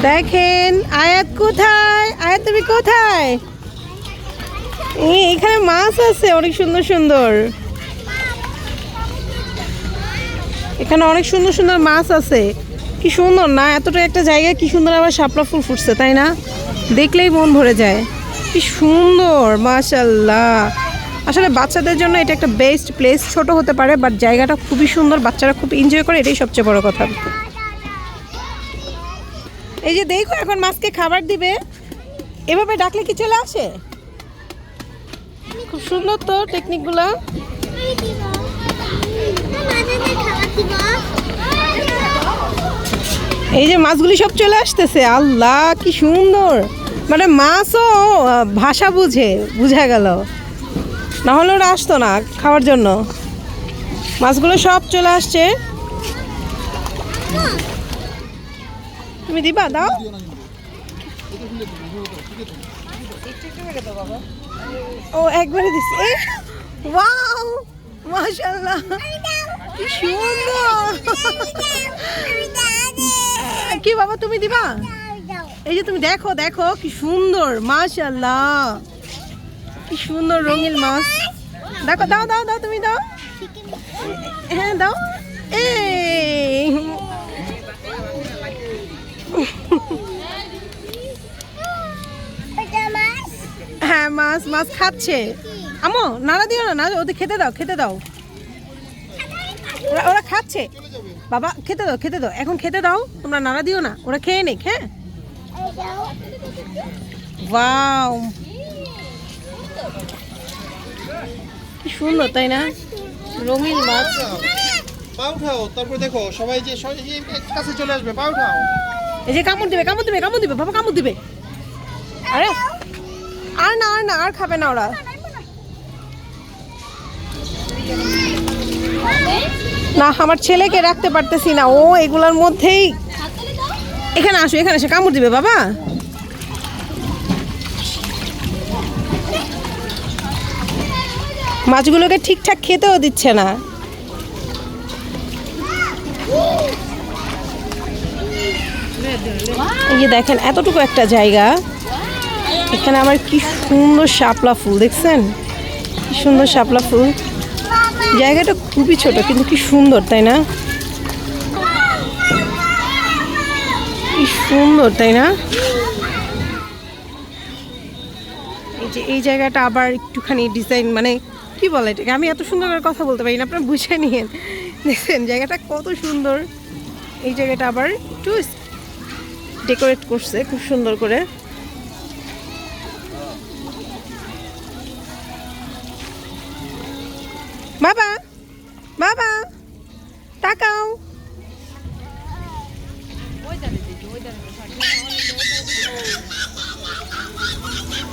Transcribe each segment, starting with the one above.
দেখেন আয়াত কোথায়? আয়াত তুমি কোথায়? এখানে মাছ আছে অনেক সুন্দর সুন্দর। এখানে অনেক সুন্দর সুন্দর মাছ আছে। কি সুন্দর না, এতটা একটা জায়গা কি সুন্দর, আবার শাপলা ফুল ফুটছে তাই না? দেখলেই মন ভরে যায়। কি সুন্দর মাশাআল্লাহ। আসলে বাচ্চাদের জন্য এটা একটা বেস্ট প্লেস। ছোট হতে পারে বাট জায়গাটা খুবই সুন্দর, বাচ্চারা খুব এনজয় করে, এটাই সবচেয়ে বড় কথা। এই যে দেখো এখন মাছকে খাবার দিবে, এভাবে ডাকলে কি চলে আসে? খুব সুন্দর তো টেকনিকগুলো। এই যে মাছগুলি সব চলে আসতেছে। আল্লাহ কি সুন্দর, মানে মাছও ভাষা বুঝা গেল, না হলে ওরা আসতো না খাওয়ার জন্য। মাছগুলো সব চলে আসছে। তুমি দিবা? দাও। ও একবারে দিচ্ছে। ওয়াও মাশাআল্লাহ কি সুন্দর। কি বাবা তুমি দিবা? এই যে তুমি দেখো দেখো কি সুন্দর মাশাআল্লাহ, কি সুন্দর রঙিন মাছ। দেখো, দাও দাও দাও, তুমি দাও। হ্যাঁ দাও। এই হ্যাঁ মাছ মাছ খাচ্ছে। আমো নাড়া দিও না, ওদের খেতে দাও, খেতে দাও। ওরা খাচ্ছে বাবা, খেতে দাও, খেতে দাও, এখন খেতে দাও, তোমরা নাড়া দিও না, ওরা খেয়ে নিক। হ্যাঁ ওয়াও কি সুন্দর তাই না, রঙিন মাছ। পা উঠাও, তারপর দেখো সবাই যে কাছে চলে আসবে। পা উঠাও। এই যে কামড় দিবে, কামড় দিবে, কামড় দিবে বাবা, কামড় দিবে। আরে আর না, আর না, আর খাবে না ওরা। না আমার ছেলেকে রাখতে পারতেছি না, ও এগুলোর মধ্যেই। এখানে আসো, এখানে এসে কামড় দিবে বাবা। মাছগুলোকে ঠিকঠাক খেতেও দিচ্ছে না। এই যে দেখেন এতটুকু একটা জায়গা, এখানে আমার কি সুন্দর শাপলা ফুল, দেখছেন কি সুন্দর শাপলা ফুল। জায়গাটা খুবই ছোট কিন্তু কি সুন্দর তাই না, কি সুন্দর তাই না। এই যে এই জায়গাটা আবার একটুখানি ডিজাইন, মানে কি বলে এটাকে, আমি এত সুন্দর করে কথা বলতে পারি না, আপনারা বুঝে নিয়েন। দেখছেন জায়গাটা কত সুন্দর। এই জায়গাটা আবার একটু ডেকোরেট করছে খুব সুন্দর করে। বাবা বাবা তাকাও।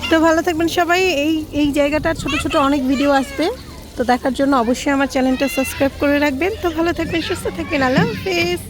তো ভালো থাকবেন সবাই। এই জায়গাটার ছোট ছোট অনেক ভিডিও আসবে, তো দেখার জন্য অবশ্যই আমার চ্যানেলটা সাবস্ক্রাইব করে রাখবেন। তো ভালো থাকবেন, সুস্থ থাকবেন, আল্লাহ হাফেজ।